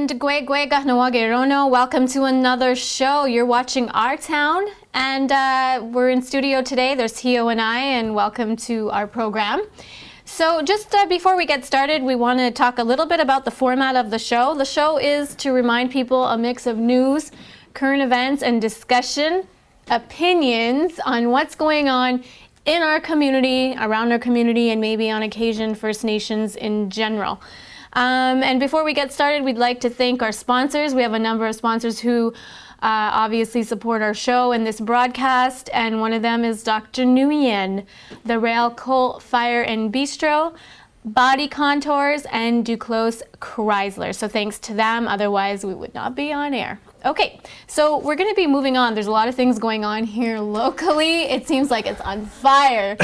And Gwe Gahnawage Rono, welcome to another show. You're watching Our Town, and we're in studio today. There's Hio and I, and welcome to our program. So just before we get started, we want to talk a little bit about the format of the show. The show is to remind people a mix of news, current events, and discussion, opinions on what's going on in our community, around our community, and maybe on occasion First Nations in general. And before we get started, we'd like to thank our sponsors. We have a number of sponsors who obviously support our show and this broadcast, and one of them is Dr. Nguyen, the Rail Coal Fire and Bistro, Body Contours, and Duclos Chrysler. So thanks to them, otherwise we would not be on air. Okay, so we're going to be moving on. There's a lot of things going on here locally. It seems like it's on fire.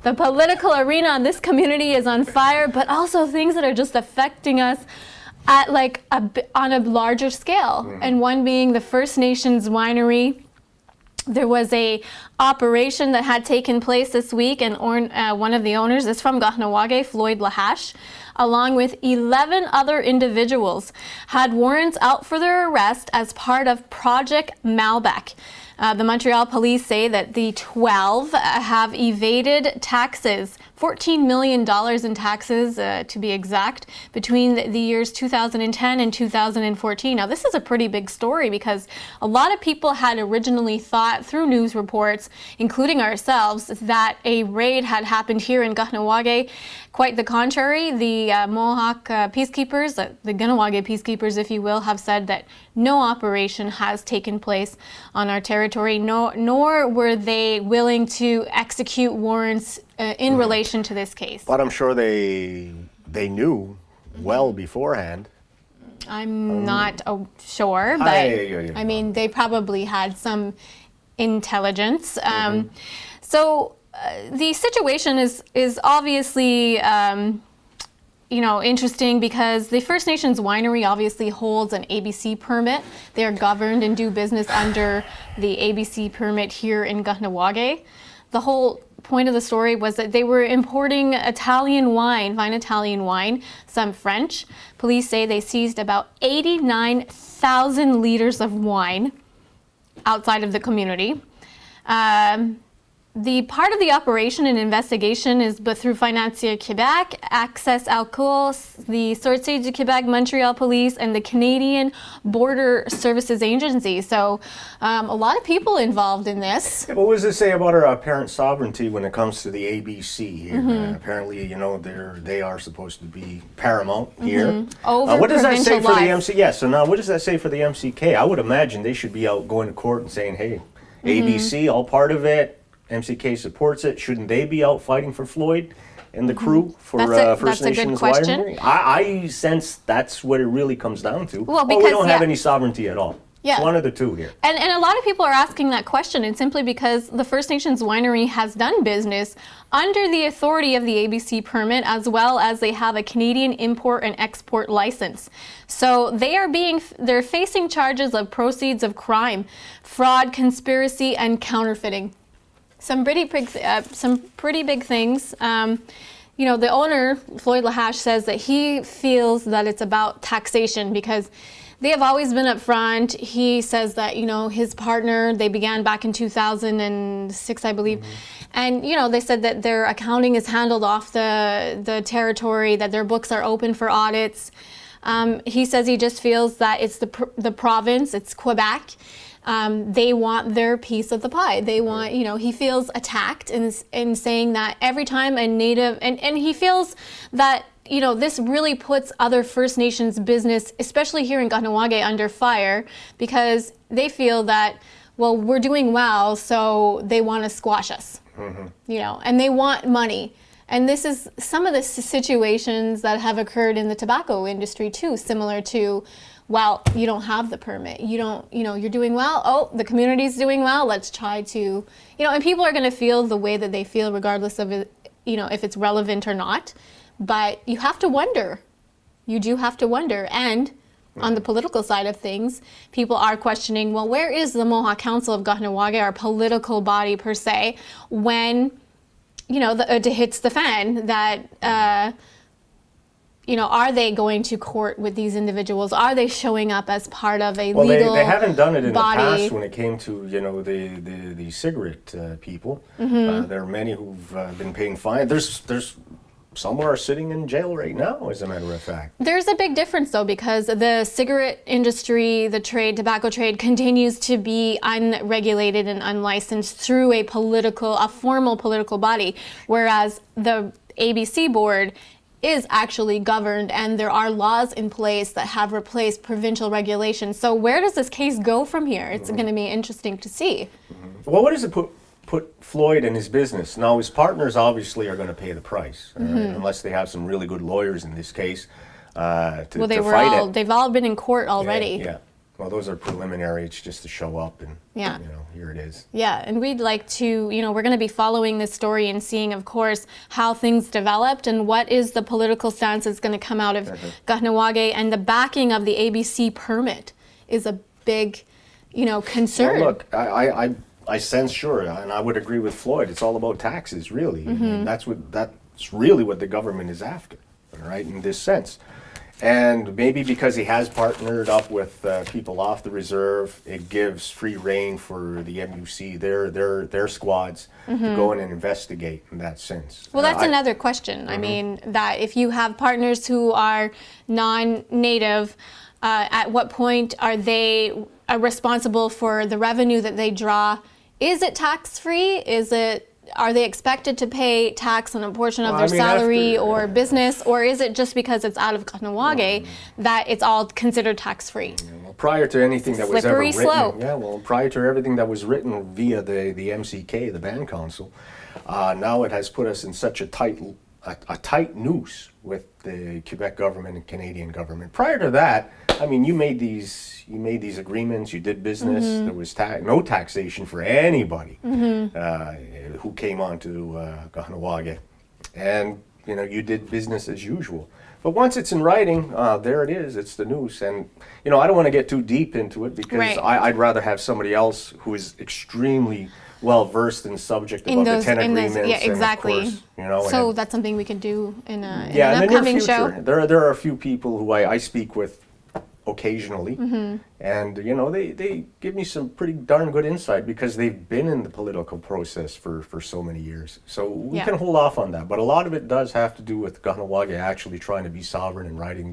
The political arena in this community is on fire, but also things that are just affecting us at on a larger scale. And one being the First Nations Winery. There was a operation that had taken place this week, and one of the owners is from Kahnawake, Floyd Lahash, along with 11 other individuals, had warrants out for their arrest as part of Project Malbec. The Montreal police say that the 12 have evaded taxes, $14 million in taxes to be exact, between the years 2010 and 2014. Now, this is a pretty big story because a lot of people had originally thought through news reports, including ourselves, that a raid had happened here in Kahnawake. Quite the contrary, the Mohawk peacekeepers, the Kahnawake peacekeepers, if you will, have said that no operation has taken place on our territory, nor were they willing to execute warrants in relation to this case. But I'm sure they knew well beforehand. I'm not sure, but I mean, they probably had some intelligence. The situation is obviously interesting because the First Nations Winery obviously holds an ABC permit. They are governed and do business under the ABC permit here in Kahnawake. The whole point of the story was that they were importing Italian wine, fine Italian wine, some French. Police say they seized about 89,000 liters of wine outside of the community. The part of the operation and investigation is but through Financier Quebec, Access Alcool, the Sûreté du Québec, Montreal Police, and the Canadian Border Services Agency. So a lot of people involved in this. What does it say about our apparent sovereignty when it comes to the ABC here? Apparently, they are supposed to be paramount here. Over what does that say for the life. MC? Yes. So now, what does that say for the MCK? I would imagine they should be out going to court and saying, "Hey, ABC, all part of it. MCK supports it. Shouldn't they be out fighting for Floyd and the crew for First Nations Winery?" I sense that's what it really comes down to. Well, because we don't have any sovereignty at all. Yeah. It's one of the two here. And a lot of people are asking that question, and simply because the First Nations Winery has done business under the authority of the ABC permit, as well as they have a Canadian import and export license. So they're facing charges of proceeds of crime, fraud, conspiracy, and counterfeiting. Some pretty big things. The owner, Floyd Lahash, says that he feels that it's about taxation because they have always been upfront. He says that, his partner, they began back in 2006, I believe. And, they said that their accounting is handled off the territory, that their books are open for audits. He says he just feels that it's the province, it's Quebec. They want their piece of the pie. They want, he feels attacked in saying that every time a Native, and he feels that, this really puts other First Nations business, especially here in Kahnawake, under fire because they feel that, well, we're doing well, so they want to squash us, and they want money. And this is some of the situations that have occurred in the tobacco industry too, similar to, well, you don't have the permit. You don't, you're doing well. Oh, the community's doing well. Let's try to, and people are going to feel the way that they feel regardless of it, if it's relevant or not. But you have to wonder. You do have to wonder. And on the political side of things, people are questioning, well, where is the Mohawk Council of Kahnawake, our political body per se, when, it hits the fan that, are they going to court with these individuals? Are they showing up as part of a well, legal they haven't done it in body? the past when it came to, the cigarette people. There are many who've been paying fines. There's some are sitting in jail right now, as a matter of fact. There's a big difference, though, because the cigarette industry, the tobacco trade, continues to be unregulated and unlicensed through a formal political body, whereas the ABC board is actually governed, and there are laws in place that have replaced provincial regulations. So where does this case go from here? It's going to be interesting to see. Well, what does it put Floyd in his business? Now, his partners obviously are going to pay the price, unless they have some really good lawyers in this case to fight it. They've all been in court already. Yeah. Well, those are preliminary. It's just to show up, and here it is. Yeah, and we'd like to, we're going to be following this story and seeing, of course, how things developed and what is the political stance that's going to come out of Kahnawake, and the backing of the ABC permit is a big, concern. Well, look, I sense, sure, and I would agree with Floyd. It's all about taxes, really. And that's really what the government is after, all right, in this sense. And maybe because he has partnered up with people off the reserve, it gives free rein for the MUC, their squads, to go in and investigate in that sense. Well, that's another question. I mean, that if you have partners who are non-native, at what point are they responsible for the revenue that they draw? Is it tax-free? Are they expected to pay tax on a portion of their salary or business, or is it just because it's out of Kahnawake that it's all considered tax-free? Well, prior to anything that was ever written, slope. Prior to everything that was written via the MCK, the Band Council, now it has put us in such a tight noose with the Quebec government and Canadian government. Prior to that, I mean, you made these agreements, you did business. There was no taxation for anybody who came onto Kahnawake, and you did business as usual. But once it's in writing, there it is. It's the noose, and I don't want to get too deep into it because I'd rather have somebody else who is extremely well versed in the subject about the 10 agreements. Yeah, exactly. And of course, so that's something we could do in an upcoming show. There are a few people who I speak with occasionally, and they give me some pretty darn good insight because they've been in the political process for so many years. So we can hold off on that, but a lot of it does have to do with Kahnawake actually trying to be sovereign and writing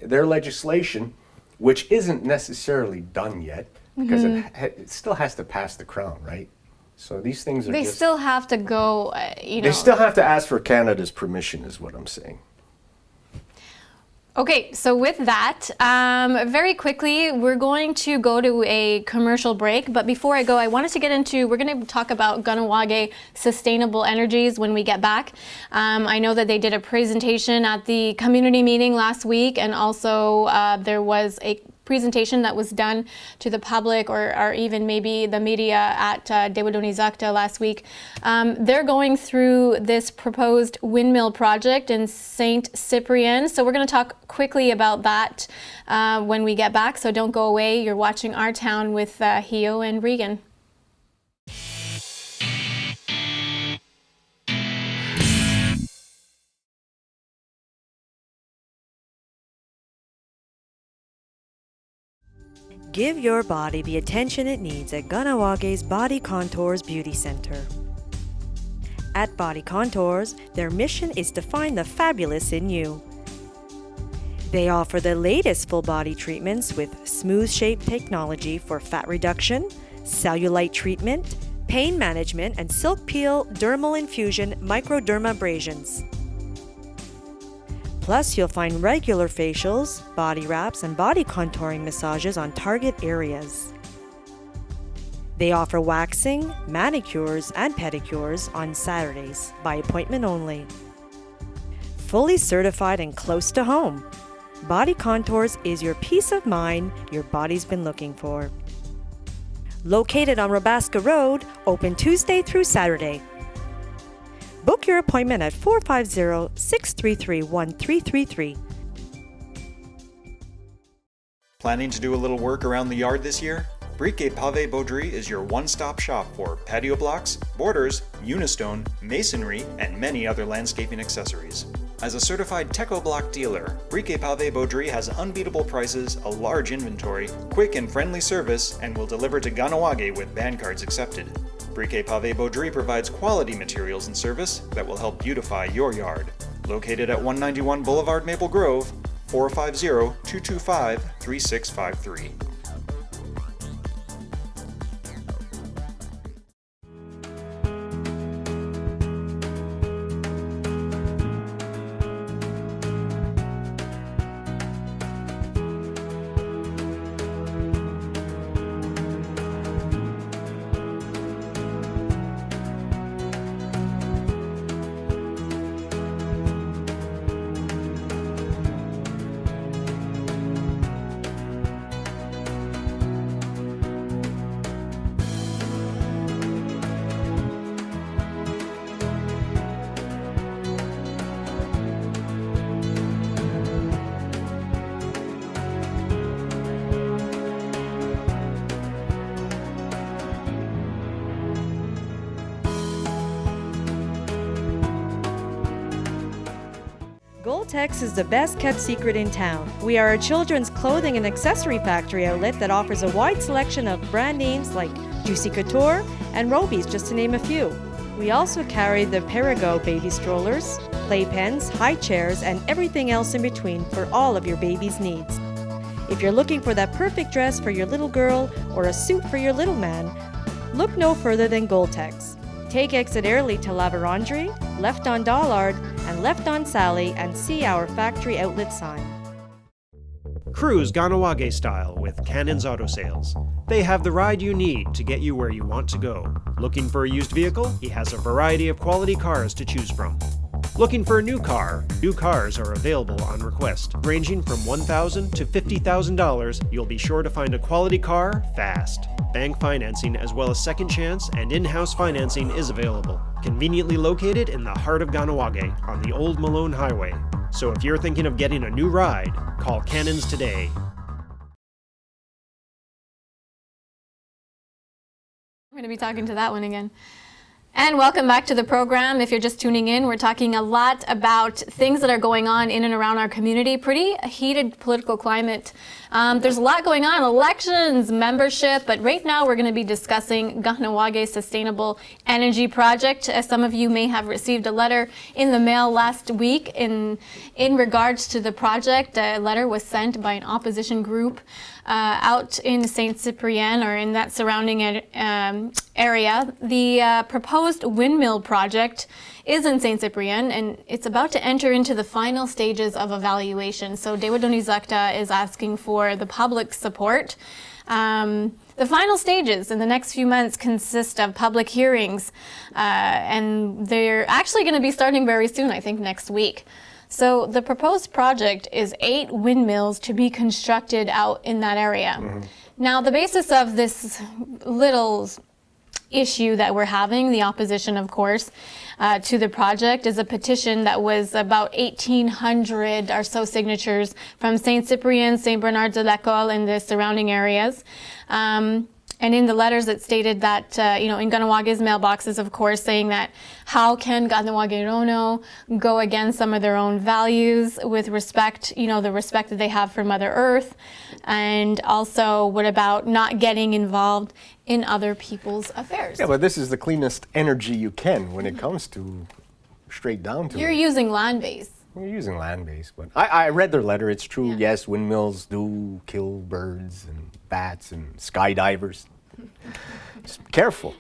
their legislation, which isn't necessarily done yet because it still has to pass the Crown, right? So these things are still have to go. They still have to ask for Canada's permission, is what I'm saying. Okay, so with that, very quickly, we're going to go to a commercial break. But before I go, I wanted to we're going to talk about Kahnawake Sustainable Energies when we get back. I know that they did a presentation at the community meeting last week, and also there was a presentation that was done to the public or even maybe the media at Dewedoni Zakta last week. They're going through this proposed windmill project in St. Cyprien. So we're going to talk quickly about that when we get back. So don't go away. You're watching Our Town with Hio and Regan. Give your body the attention it needs at Kahnawake Body Contours Beauty Center. At Body Contours, their mission is to find the fabulous in you. They offer the latest full body treatments with smooth shape technology for fat reduction, cellulite treatment, pain management, and silk peel dermal infusion microdermabrasions. Plus, you'll find regular facials, body wraps, and body contouring massages on target areas. They offer waxing, manicures, and pedicures on Saturdays by appointment only. Fully certified and close to home, Body Contours is your peace of mind your body's been looking for. Located on Robaska Road, open Tuesday through Saturday. Book your appointment at 450-633-1333. Planning to do a little work around the yard this year? Briquet Pave Beaudry is your one-stop shop for patio blocks, borders, unistone, masonry, and many other landscaping accessories. As a certified Techo-Block dealer, Briquet Pavé Baudry has unbeatable prices, a large inventory, quick and friendly service, and will deliver to Ganawage with band cards accepted. Briquet Pavé Baudry provides quality materials and service that will help beautify your yard. Located at 191 Boulevard Maple Grove, 450-225-3653. Goltex is the best kept secret in town. We are a children's clothing and accessory factory outlet that offers a wide selection of brand names like Juicy Couture and Robies, just to name a few. We also carry the Perigo baby strollers, playpens, high chairs, and everything else in between for all of your baby's needs. If you're looking for that perfect dress for your little girl or a suit for your little man, look no further than Goltex. Take exit early to La Vérendrye, left on Dollard, and left on Sally, and see our factory outlet sign. Cruise Ganawage style with Cannon's Auto Sales. They have the ride you need to get you where you want to go. Looking for a used vehicle? He has a variety of quality cars to choose from. Looking for a new car? New cars are available on request. Ranging from $1,000 to $50,000, you'll be sure to find a quality car fast. Bank financing as well as second chance and in-house financing is available. Conveniently located in the heart of Ganawage on the Old Malone Highway. So if you're thinking of getting a new ride, call Cannons today. I'm going to be talking to that one again. And welcome back to the program. If you're just tuning in, we're talking a lot about things that are going on in and around our community. Pretty heated political climate. There's a lot going on, elections, membership, but right now we're going to be discussing Ganawage Sustainable Energy Project. As some of you may have received a letter in the mail last week in regards to the project. A letter was sent by an opposition group out in Saint Cyprien or in that surrounding area. The proposed windmill project is in Saint Cyprien, and it's about to enter into the final stages of evaluation. So Dewa Donizakta is asking for the public support. The final stages in the next few months consist of public hearings, and they're actually going to be starting very soon, I think next week. So the proposed project is 8 windmills to be constructed out in that area. Mm-hmm. Now, the basis of this little issue that we're having, the opposition, of course, to the project, is a petition that was about 1,800 or so signatures from Saint Cyprien, Saint Bernard de l'École, and the surrounding areas. And in the letters, it stated that, in Ganawage's mailboxes, of course, saying that how can Ganawage Rono go against some of their own values with respect, the respect that they have for Mother Earth, and also what about not getting involved in other people's affairs? Yeah, but this is the cleanest energy you can when it comes to straight down to You're it. using land base. We're using land base, but I read their letter. It's true, Yeah. yes, windmills do kill birds and bats and skydivers. Just careful.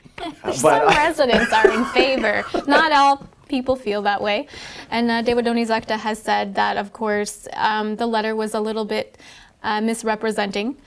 Some residents are in favor. Not all people feel that way. And Dewa Donizakta has said that, of course, the letter was a little bit misrepresenting.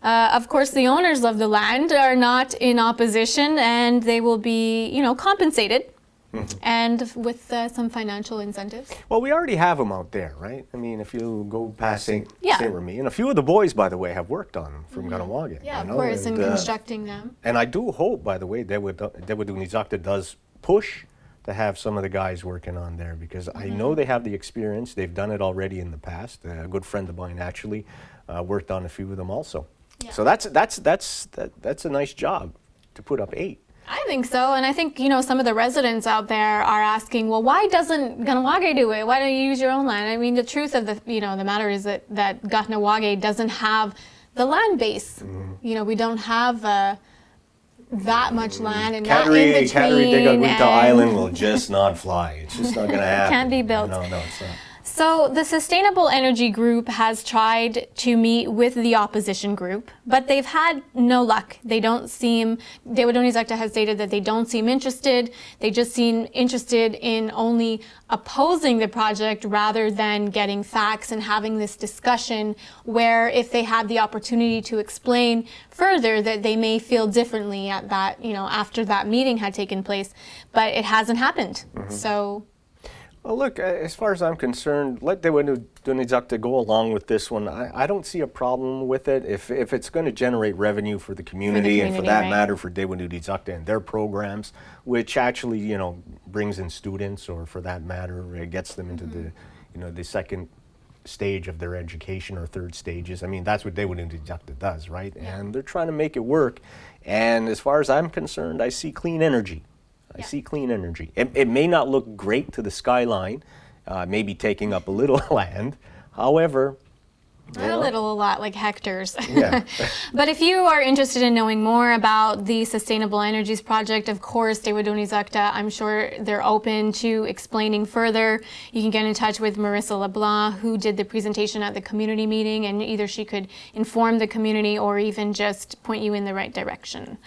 Of course, the owners of the land are not in opposition, and they will be, compensated. Mm-hmm. And with some financial incentives. Well, we already have them out there, right? I mean, if you go past Saint Remy, and a few of the boys, by the way, have worked on them from Ganawage. Yeah, of course, and constructing them. And I do hope, by the way, Dewa Donizakta does push to have some of the guys working on there, because I know they have the experience. They've done it already in the past. A good friend of mine actually worked on a few of them also. Yeah. So that's a nice job to put up 8. I think so, and I think, some of the residents out there are asking, well, why doesn't Kahnawake do it? Why don't you use your own land? I mean, the truth of the matter is that Kahnawake doesn't have the land base. We don't have that much land, and that in between. Cateri Island will just not fly. It's just not going to happen. Can't be built. No, it's not. So the Sustainable Energy Group has tried to meet with the opposition group, but they've had no luck. David Onizakta has stated that they don't seem interested. They just seem interested in only opposing the project rather than getting facts and having this discussion where if they had the opportunity to explain further that they may feel differently at that, after that meeting had taken place, but it hasn't happened. So. Well, look, as far as I'm concerned, let David Onizakta go along with this one. I don't see a problem with it if it's going to generate revenue for the community, and for that matter for David Onizakta and their programs, which actually, brings in students, or for that matter, it gets them into the second stage of their education or third stages. I mean, that's what David Onizakta does, right? Yeah. And they're trying to make it work. And as far as I'm concerned, I see clean energy. I see clean energy. It may not look great to the skyline, maybe taking up a little land. However, a lot, like hectares. Yeah. But if you are interested in knowing more about the Sustainable Energies Project, of course, David Onizakta, I'm sure they're open to explaining further. You can get in touch with Marissa LeBlanc, who did the presentation at the community meeting, and either she could inform the community or even just point you in the right direction.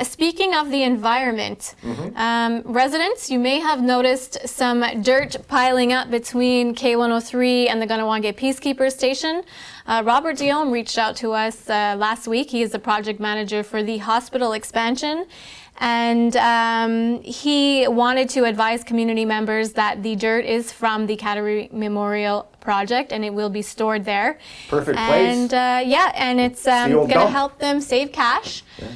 Speaking of the environment, residents, you may have noticed some dirt piling up between K103 and the Kahnawake Peacekeeper Station. Robert Diome reached out to us last week. He is the project manager for the hospital expansion. And he wanted to advise community members that the dirt is from the Cateri Memorial Project, and it will be stored there. Perfect place. And it's going to help them save cash. Yeah.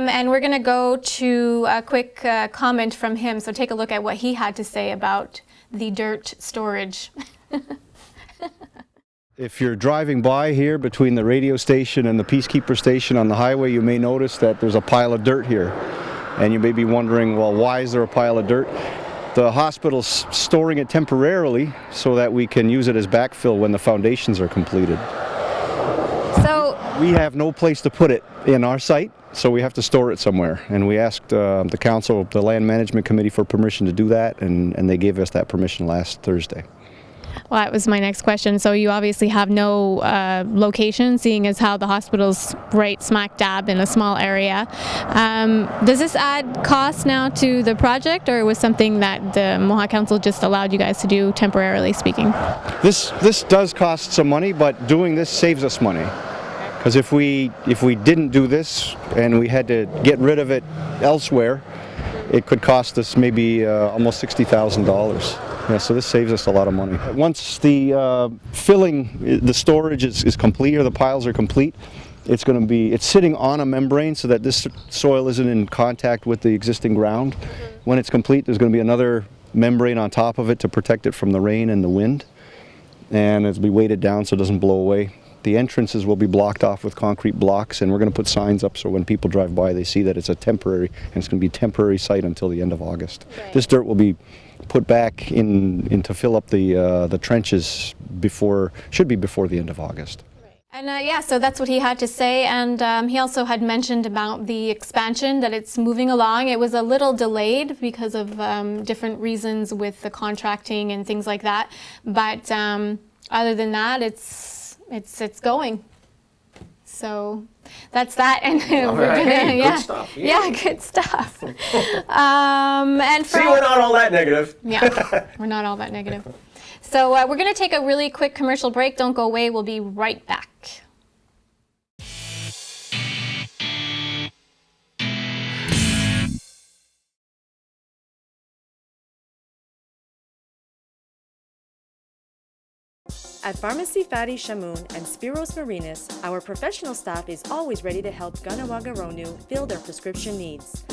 And we're going to go to a quick comment from him. So take a look at what he had to say about the dirt storage. If you're driving by here between the radio station and the Peacekeeper Station on the highway, you may notice that there's a pile of dirt here. And you may be wondering, well, why is there a pile of dirt? The hospital's storing it temporarily so that we can use it as backfill when the foundations are completed. So we have no place to put it in our site, so we have to store it somewhere. And we asked the council, the Land Management Committee, for permission to do that, and they gave us that permission last Thursday. Well, that was my next question. So you obviously have no location, seeing as how the hospital's right smack dab in a small area. Does this add cost now to the project, or was something that the Mohawk Council just allowed you guys to do, temporarily speaking? This does cost some money, but doing this saves us money. Because if we didn't do this and we had to get rid of it elsewhere, it could cost us maybe almost $60,000. Yeah, so this saves us a lot of money. Once the the storage is complete, or the piles are complete, it's sitting on a membrane so that this soil isn't in contact with the existing ground. When it's complete, there's going to be another membrane on top of it to protect it from the rain and the wind, and it'll be weighted down so it doesn't blow away. The entrances will be blocked off with concrete blocks, and we're going to put signs up so when people drive by, they see that it's a temporary, and it's going to be a temporary site until the end of August. Right. This dirt will be put back in to fill up the trenches should be before the end of August. And so that's what he had to say, and he also had mentioned about the expansion, that it's moving along. It was a little delayed because of different reasons with the contracting and things like that, but other than that, it's going. So that's that, and we're gonna, good stuff. Yeah, good stuff. And see, we're not all that negative. Yeah, we're not all that negative. So we're gonna take a really quick commercial break. Don't go away. We'll be right back. At Pharmacy Fadi Shamoun and Spiros Marinas, our professional staff is always ready to help Kahnawake fill their prescription needs.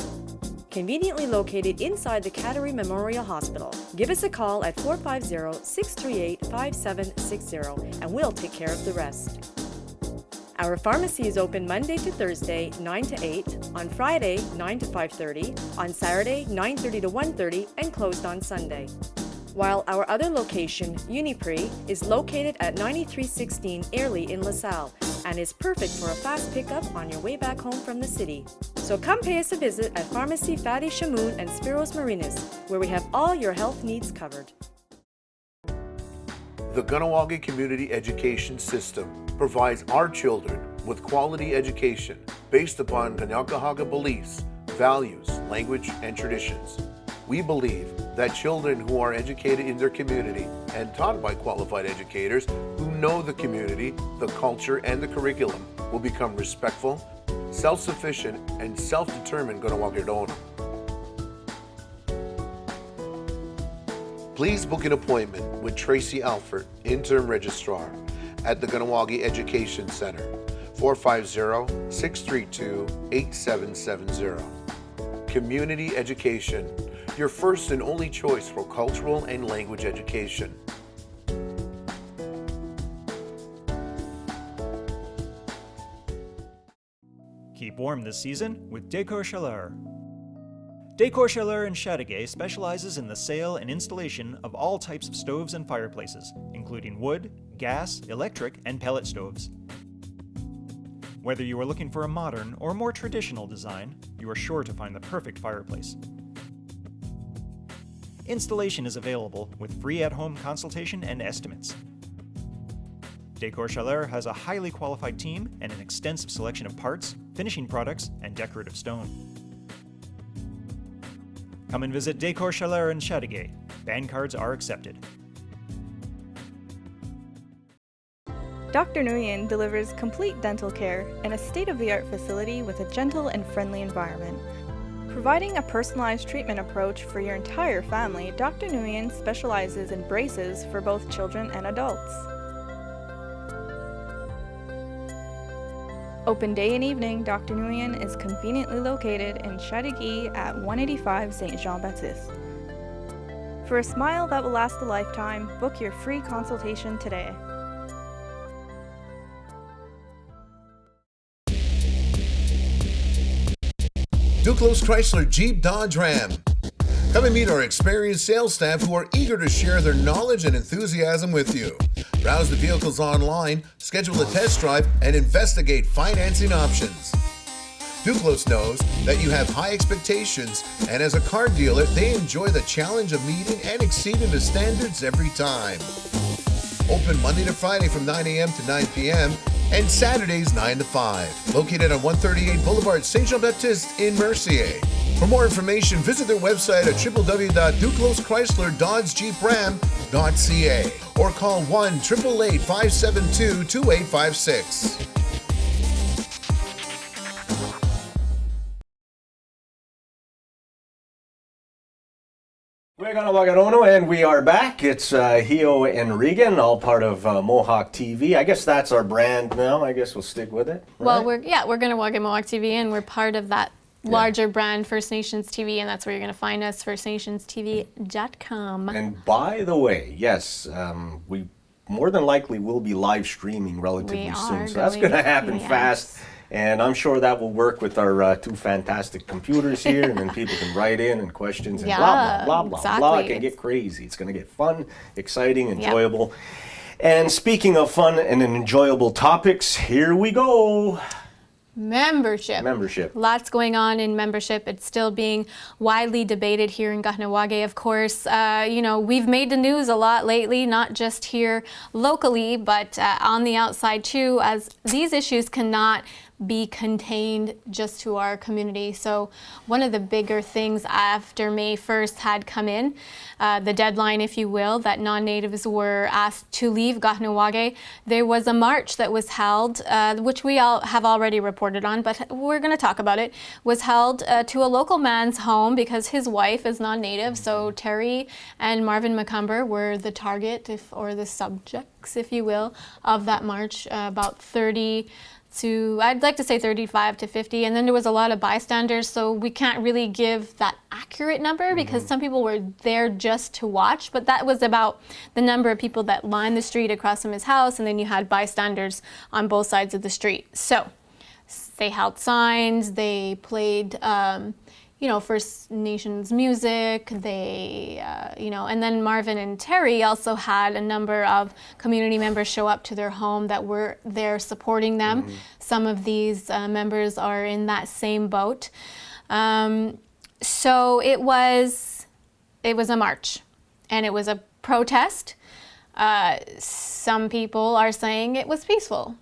Conveniently located inside the Cateri Memorial Hospital, give us a call at 450-638-5760 and we'll take care of the rest. Our pharmacy is open Monday to Thursday, 9 to 8, on Friday, 9 to 5:30, on Saturday, 9:30 to 1:30, and closed on Sunday. While our other location, Uniprix, is located at 9316 Airlie in LaSalle and is perfect for a fast pickup on your way back home from the city. So come pay us a visit at Pharmacy Fadi Shamoun and Spiros Marinas, where we have all your health needs covered. The Kahnawake Community Education System provides our children with quality education based upon Kanien'kehá:ka beliefs, values, language, and traditions. We believe that children who are educated in their community and taught by qualified educators who know the community, the culture, and the curriculum will become respectful, self-sufficient, and self-determined Kahnawake Rōna. Please book an appointment with Tracy Alford, Interim Registrar, at the Kahnawake Education Center, 450-632-8770. Community education, your first and only choice for cultural and language education. Keep warm this season with Décor Chaleur. Décor Chaleur in Chateauguay specializes in the sale and installation of all types of stoves and fireplaces, including wood, gas, electric, and pellet stoves. Whether you are looking for a modern or more traditional design, you are sure to find the perfect fireplace. Installation is available with free at-home consultation and estimates. Décor Chaleur has a highly qualified team and an extensive selection of parts, finishing products, and decorative stone. Come and visit Décor Chaleur in Chateauguay. Band cards are accepted. Dr. Nguyen delivers complete dental care in a state-of-the-art facility with a gentle and friendly environment. Providing a personalized treatment approach for your entire family, Dr. Nguyen specializes in braces for both children and adults. Open day and evening, Dr. Nguyen is conveniently located in Chateauguay at 185 St. Jean-Baptiste. For a smile that will last a lifetime, book your free consultation today. Duclos Chrysler Jeep Dodge Ram. Come and meet our experienced sales staff who are eager to share their knowledge and enthusiasm with you. Browse the vehicles online, schedule a test drive, and investigate financing options. Duclos knows that you have high expectations, and as a car dealer, they enjoy the challenge of meeting and exceeding the standards every time. Open Monday to Friday from 9 a.m. to 9 p.m. and Saturdays 9 to 5. Located on 138 Boulevard, St. Jean-Baptiste in Mercier. For more information, visit their website at www.ducloschrysler-dodge-jeep-ram.ca or call 1-888-572-2856. We're Kahnawake Rōna, and we are back. It's Hio and Regan, all part of Mohawk TV. I guess that's our brand now. I guess we'll stick with it. Right? Well, we're Kahnawake Mohawk TV, and we're part of that larger brand, First Nations TV, and that's where you're going to find us, firstnationstv.com. And by the way, yes, we more than likely will be live streaming relatively soon. So that's going to happen fast. And I'm sure that will work with our two fantastic computers here, and then people can write in and questions and blah, blah, blah, blah, blah. It can get crazy. It's going to get fun, exciting, enjoyable. And speaking of fun and enjoyable topics, here we go. Membership. Lots going on in membership. It's still being widely debated here in Kahnawake, of course. We've made the news a lot lately, not just here locally, but on the outside too, as these issues cannot be contained just to our community. So one of the bigger things after May 1st had come in, the deadline, if you will, that non-natives were asked to leave Kahnawake, there was a march that was held, which we all have already reported on, but we're going to talk about it, was held to a local man's home because his wife is non-native. So Terry and Marvin McCumber were the target, or the subjects, if you will, of that march. About 30 to, I'd like to say 35 to 50, and then there was a lot of bystanders, so we can't really give that accurate number because some people were there just to watch, but that was about the number of people that lined the street across from his house, and then you had bystanders on both sides of the street. So they held signs, they played First Nations music, they, and then Marvin and Terry also had a number of community members show up to their home that were there supporting them. Some of these members are in that same boat. So it was a march, and it was a protest. Some people are saying it was peaceful.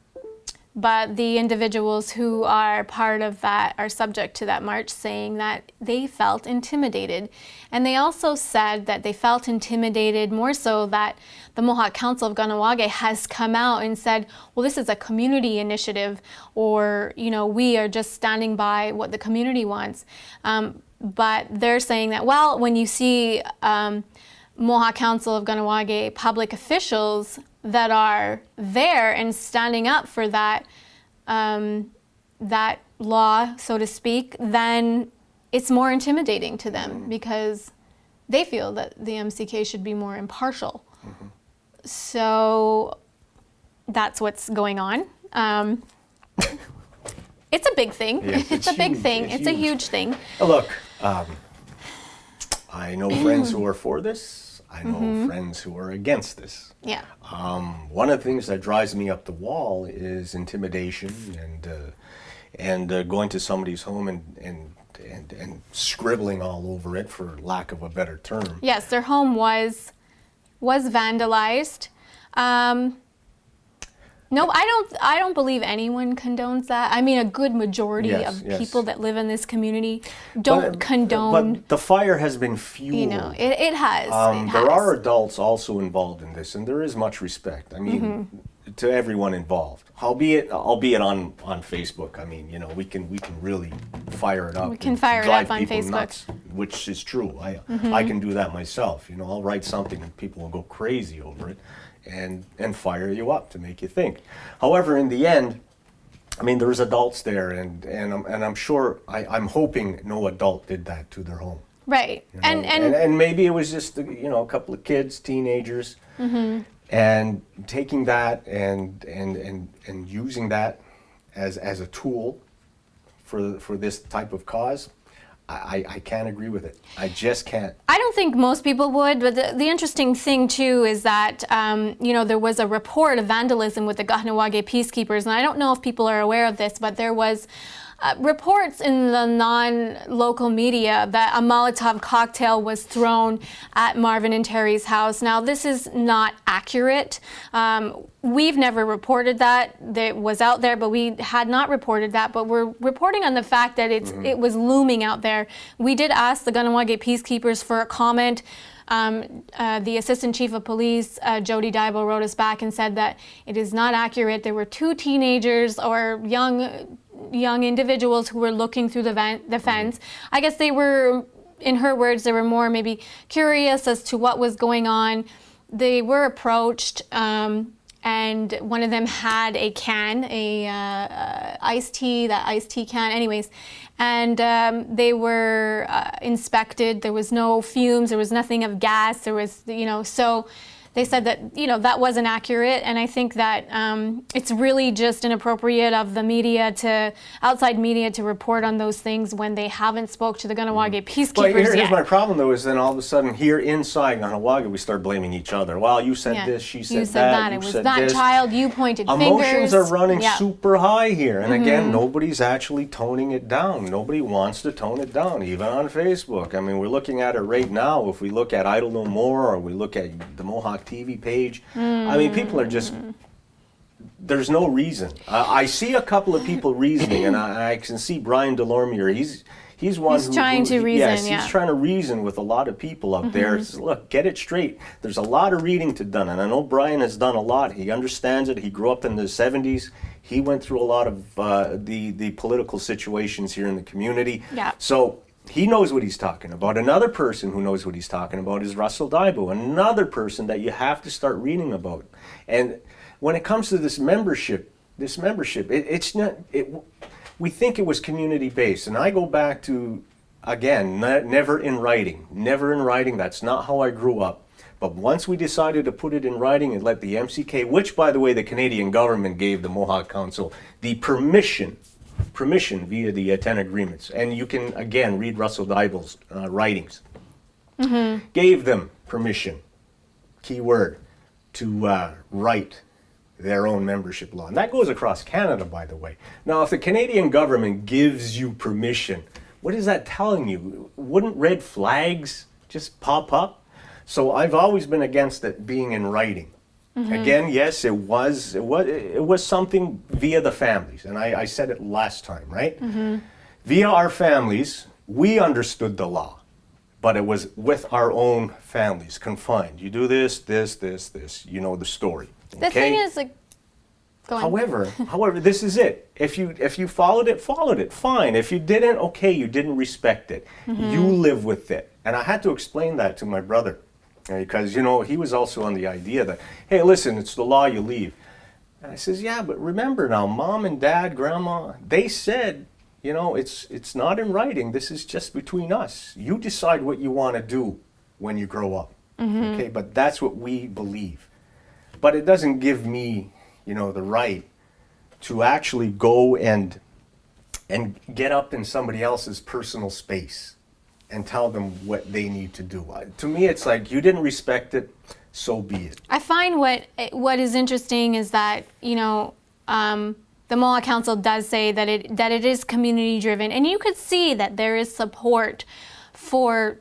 But the individuals who are part of that are subject to that march saying that they felt intimidated. And they also said that they felt intimidated more so that the Mohawk Council of Kahnawake has come out and said, well, this is a community initiative, or, we are just standing by what the community wants. But they're saying that, well, when you see Mohawk Council of Kahnawake public officials that are there and standing up for that that law, so to speak, then it's more intimidating to them because they feel that the MCK should be more impartial. So that's what's going on. It's a big thing. Yes, it's a big huge. thing. It's a huge thing. Look, I know friends who are for this. I know friends who are against this. Yeah. One of the things that drives me up the wall is intimidation and going to somebody's home and scribbling all over it, for lack of a better term. Yes, their home was vandalized. No, I don't believe anyone condones that. I mean, a good majority of people that live in this community don't condone. But the fire has been fueled. It has. There are adults also involved in this, and there is much respect. I mean, to everyone involved, albeit on Facebook. I mean, we can really fire it up. We can fire it up on Facebook, nuts, which is true. I can do that myself. I'll write something and people will go crazy over it. And fire you up to make you think. However, in the end, I mean, there's adults there, and I'm sure, I'm hoping no adult did that to their home. Right, and maybe it was just a couple of kids, teenagers, and taking that and using that as a tool for this type of cause. I can't agree with it. I just can't. I don't think most people would, but the interesting thing too is that there was a report of vandalism with the Kahnawake peacekeepers, and I don't know if people are aware of this, but there was reports in the non-local media that a Molotov cocktail was thrown at Marvin and Terry's house. Now, this is not accurate. We've never reported that. It was out there, but we had not reported that. But we're reporting on the fact that it was looming out there. We did ask the Kahnawake peacekeepers for a comment. The Assistant Chief of Police, Jody Daibo, wrote us back and said that it is not accurate. There were two teenagers or young individuals who were looking through the fence. I guess they were, in her words, they were more maybe curious as to what was going on. They were approached, and one of them had a can, iced tea can, anyways. And they were inspected. There was no fumes. There was nothing of gas. There was, so they said that, that wasn't accurate. And I think that it's really just inappropriate of the outside media to report on those things when they haven't spoke to the Kahnawake peacekeepers yet. Here's my problem, though, is then all of a sudden here inside Kahnawake, we start blaming each other. Well, you said this, she said that, it was that child, you pointed fingers. Emotions are running super high here. And again, nobody's actually toning it down. Nobody wants to tone it down, even on Facebook. I mean, we're looking at it right now. If we look at Idle No More, or we look at the Mohawk TV page, I mean, people are just, there's no reason. I see a couple of people reasoning, and I can see Brian Delormier. He's one who's trying to reason. Yes, he's trying to reason with a lot of people up there. Says, look, get it straight. There's a lot of reading to done, and I know Brian has done a lot. He understands it. He grew up in the 70s. He went through a lot of the political situations here in the community. Yeah. So he knows what he's talking about. Another person who knows what he's talking about is Russell Daibo, another person that you have to start reading about. And when it comes to this membership this membership. It's not. We think it was community based, and I go back to, again, never in writing. Never in writing. That's not how I grew up. But once we decided to put it in writing and let the MCK, which by the way the Canadian government gave the Mohawk Council the permission via the 10 agreements, and you can again read Russell Dibel's writings, gave them permission, key word, to write their own membership law. And that goes across Canada, by the way. Now, if the Canadian government gives you permission, what is that telling you? Wouldn't red flags just pop up? So I've always been against it being in writing. Again, yes, it was something via the families, and I said it last time, right? Via our families, we understood the law, but it was with our own families, confined. You do this, this, this, this. You know the story. The thing is, like, go on. However, this is it. If you followed it, fine. If you didn't, okay, you didn't respect it. You live with it. And I had to explain that to my brother, because, you know, he was also on the idea that, hey, listen, it's the law, you leave. And I says, yeah, but remember now, mom and dad, grandma, they said, you know, it's not in writing. This is just between us. You decide what you want to do when you grow up. Okay, but that's what we believe. But it doesn't give me, you know, the right to actually go and get up in somebody else's personal space and tell them what they need to do. To me, it's like, you didn't respect it, so be it. I find what is interesting is that, you know, the Mohawk Council does say that it is community driven, and you could see that there is support for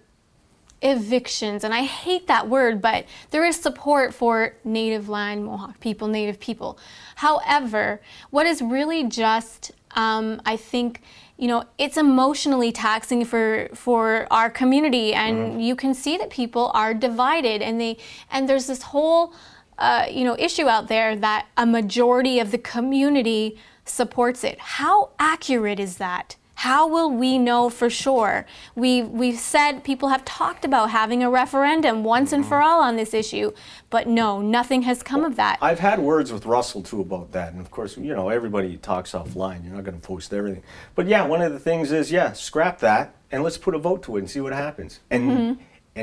evictions, and I hate that word, but there is support for Native land, Mohawk people, Native people. However, what is really just, I think, you know, it's emotionally taxing for our community, and you can see that people are divided, and there's this whole you know, issue out there that a majority of the community supports it. How accurate is that? How will we know for sure? We've said, people have talked about having a referendum once and for all on this issue, but no, nothing has come of that. I've had words with Russell too about that, and of course, you know, everybody talks offline. You're not going to post everything. But yeah, one of the things is, yeah, scrap that and let's put a vote to it and see what happens. And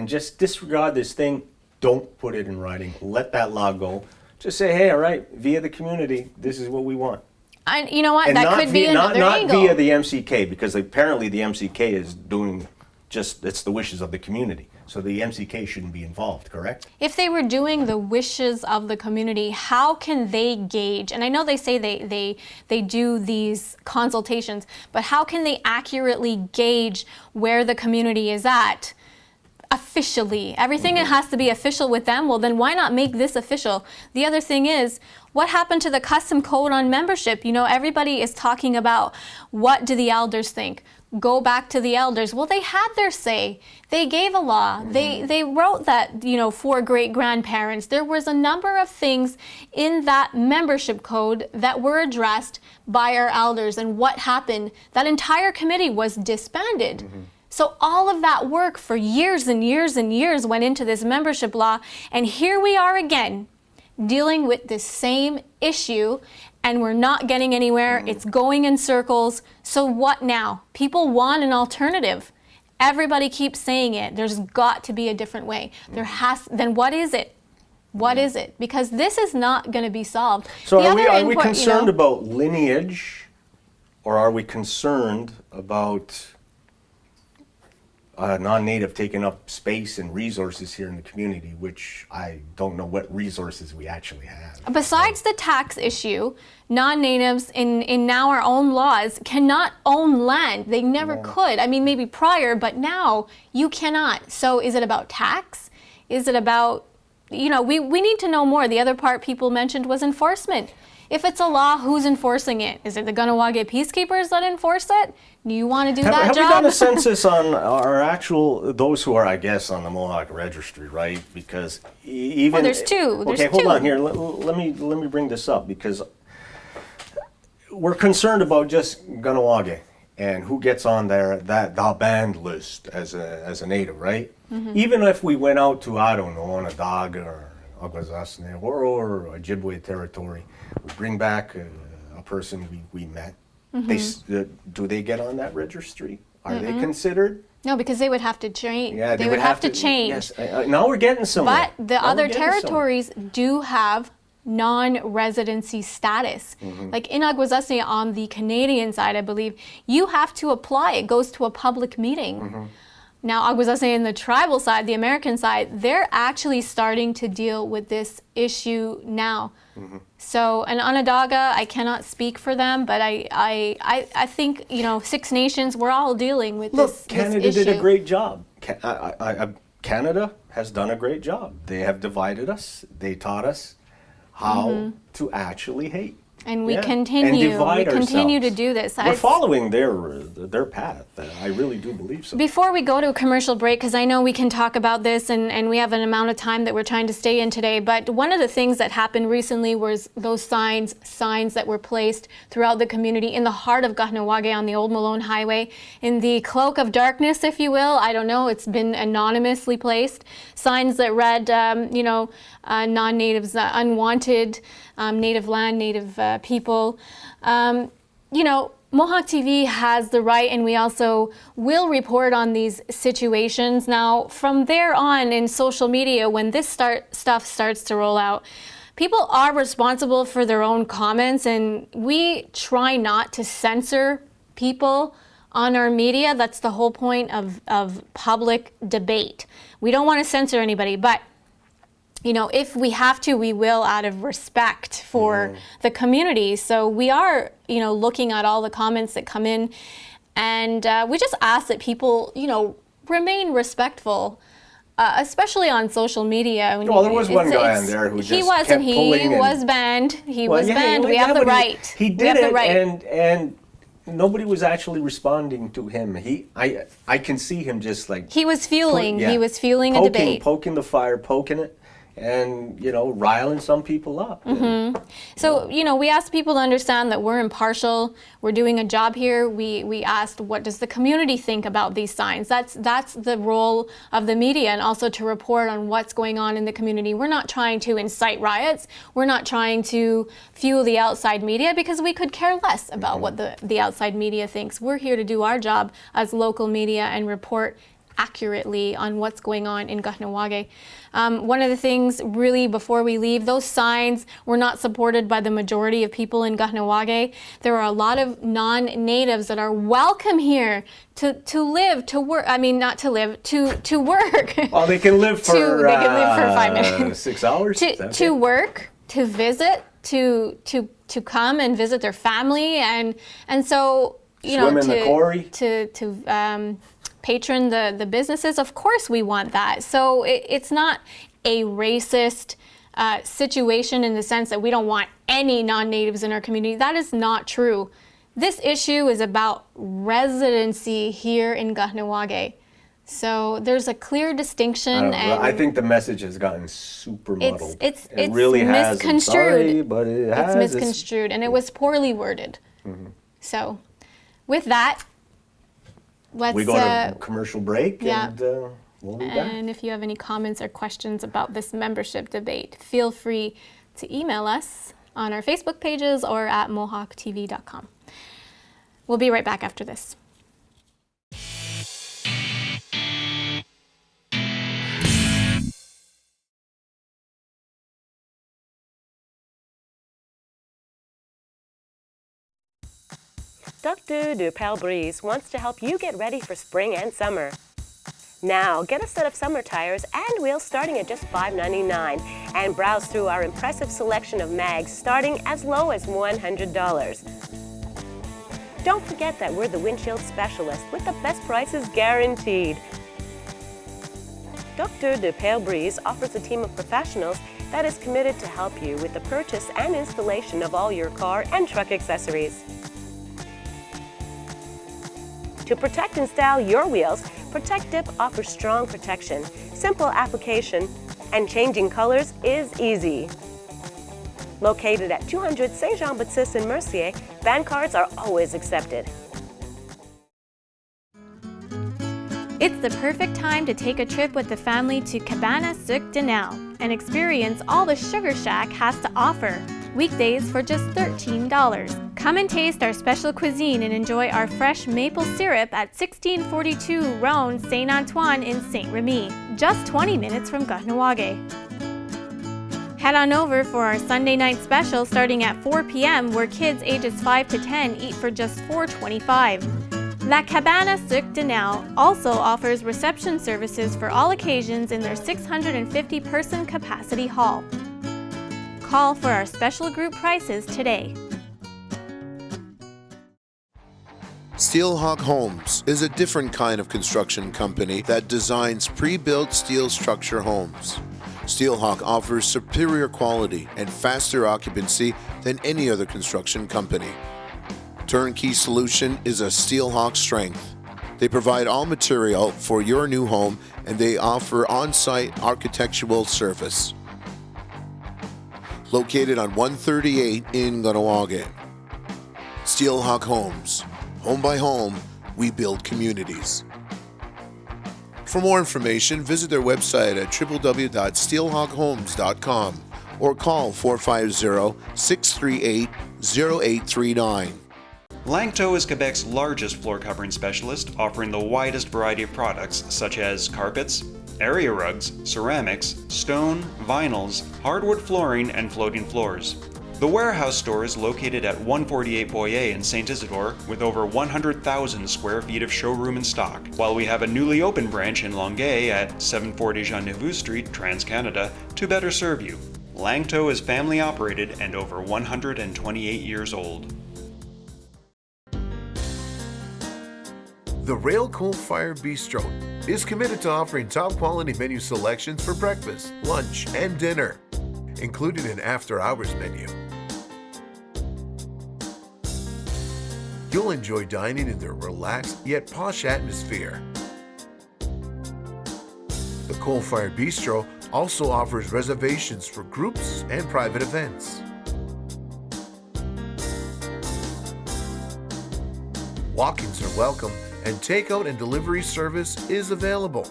just disregard this thing. Don't put it in writing. Let that law go. Just say, hey, all right, via the community, this is what we want. And you know what? And that could be another angle. Not via the MCK, because apparently the MCK is doing it's the wishes of the community. So the MCK shouldn't be involved, correct? If they were doing the wishes of the community, how can they gauge? And I know they say they do these consultations, but how can they accurately gauge where the community is at? Officially. Everything has to be official with them. Well, then why not make this official? The other thing is, what happened to the custom code on membership? You know, everybody is talking about, what do the elders think? Go back to the elders. Well, they had their say. They gave a law. They wrote that, you know, for great-grandparents. There was a number of things in that membership code that were addressed by our elders. And what happened? That entire committee was disbanded. So all of that work for years and years and years went into this membership law, and here we are again dealing with this same issue, and we're not getting anywhere. It's going in circles. So what now? People want an alternative. Everybody keeps saying it. There's got to be a different way. Then what is it? What is it? Because this is not going to be solved. So are we concerned about lineage, or are we concerned about non-native taking up space and resources here in the community, which I don't know what resources we actually have. Besides the tax issue, non-natives in now our own laws cannot own land. They never could. I mean, maybe prior, but now you cannot. So is it about tax? Is it about, you know, we need to know more. The other part people mentioned was enforcement. If it's a law, who's enforcing it? Is it the Ganawage peacekeepers that enforce it? Do you want to do that have job? Have we done a census on our actual, those who are, I guess, on the Mohawk registry, right? Because even... Well, there's two. Okay, hold on here. Let me bring this up, because we're concerned about just Ganawage and who gets on there, the banned list as a native, right? Mm-hmm. Even if we went out to, I don't know, Onondaga or Akwesasne or Ojibwe territory, we bring back a person we met, Mm-hmm. do they get on that registry? Are they considered? No, because they would have to change. Yeah, they would have to change. Yes, now we're getting somewhere. But the Now other we're getting somewhere. territories do have non-residency status. Like in Aguasasne on the Canadian side, I believe, you have to apply. It goes to a public meeting. Now, Aguasasne in the tribal side, the American side, they're actually starting to deal with this issue now. So, and Onondaga, I cannot speak for them, but I think, you know, Six Nations, we're all dealing with this Canada issue. did a great job. Canada has done a great job. They have divided us. They taught us how to actually hate. And we Yeah. continue. And divide We continue to ourselves. do this. We're following their path. I really do believe so. Before we go to a commercial break, because I know we can talk about this and we have an amount of time that we're trying to stay in today, but one of the things that happened recently was those signs that were placed throughout the community in the heart of Kahnawake on the Old Malone Highway, in the cloak of darkness, if you will. I don't know, it's been anonymously placed. Signs that read, non-natives, unwanted, native land, native people. You know, Mohawk TV has the right, and we also will report on these situations. Now, from there on in social media, when this stuff starts to roll out, people are responsible for their own comments, and we try not to censor people on our media. That's the whole point of public debate. We don't want to censor anybody, but you know, if we have to, we will out of respect for the community. So we are, you know, looking at all the comments that come in, and we just ask that people, you know, remain respectful, especially on social media. Well, there was one guy on there who just kept pulling. He was banned. He was banned. We yeah, have the right. He did it, and nobody was actually responding to him. I can see him just like he was fueling. He was fueling a debate, poking the fire, poking it. And, you know, riling some people up. So, you know, we asked people to understand that we're impartial. We're doing a job here. We asked, what does the community think about these signs? That's the role of the media, and also to report on what's going on in the community. We're not trying to incite riots. We're not trying to fuel the outside media, because we could care less about what the outside media thinks. We're here to do our job as local media and report accurately on what's going on in Kahnawake. One of the things, really, before we leave, those signs were not supported by the majority of people in Kahnawake. There are a lot of non-natives that are welcome here to live, to work. I mean, not to live, to work. Well, they can live for they can live for 5 minutes. 6 hours. To work, to visit, to come and visit their family, and so you swim know, in the quarry. to patron the businesses. Of course we want that. So it's not a racist situation in the sense that we don't want any non-natives in our community. That is not true. This issue is about residency here in Kahnawake. So there's a clear distinction. I think the message has gotten super muddled. It's really misconstrued. Has. I'm sorry, but it has. It's misconstrued, and it was poorly worded. So with that, we go to commercial break, and we'll be back. And if you have any comments or questions about this membership debate, feel free to email us on our Facebook pages or at mohawktv.com. We'll be right back after this. Dr. de Pale Brise wants to help you get ready for spring and summer. Now, get a set of summer tires and wheels starting at just $5.99 and browse through our impressive selection of mags starting as low as $100. Don't forget that we're the windshield specialist with the best prices guaranteed. Dr. de Pale Brise offers a team of professionals that is committed to help you with the purchase and installation of all your car and truck accessories. To protect and style your wheels, Protect Dip offers strong protection, simple application, and changing colors is easy. Located at 200 Saint-Jean-Baptiste in Mercier, van cards are always accepted. It's the perfect time to take a trip with the family to Cabana Sucre de Nel and experience all the Sugar Shack has to offer. Weekdays for just $13. Come and taste our special cuisine and enjoy our fresh maple syrup at 1642 Rhone Saint-Antoine in Saint-Remy, just 20 minutes from Kahnawake. Head on over for our Sunday night special starting at 4 p.m. where kids ages 5 to 10 eat for just $4.25. La Cabana Cirque de Nau also offers reception services for all occasions in their 650-person capacity hall. Call for our special group prices today. Steelhawk Homes is a different kind of construction company that designs pre-built steel structure homes. Steelhawk offers superior quality and faster occupancy than any other construction company. Turnkey solution is a Steelhawk strength. They provide all material for your new home and they offer on-site architectural service. Located on 138 in Kahnawake. Steelhawk Homes. Home by home, we build communities. For more information, visit their website at www.steelhawkhomes.com or call 450-638-0839. Langto is Quebec's largest floor covering specialist, offering the widest variety of products such as carpets, area rugs, ceramics, stone, vinyls, hardwood flooring, and floating floors. The warehouse store is located at 148 Boyer in St. Isidore with over 100,000 square feet of showroom in stock, while we have a newly opened branch in Longueuil at 740 Jean Neveu Street, Trans-Canada, to better serve you. Langto is family operated and over 128 years old. The Rail Coal Fire Bistro is committed to offering top quality menu selections for breakfast, lunch, and dinner, including an after-hours menu. You'll enjoy dining in their relaxed yet posh atmosphere. The Coal Fire Bistro also offers reservations for groups and private events. Walk-ins are welcome and takeout and delivery service is available.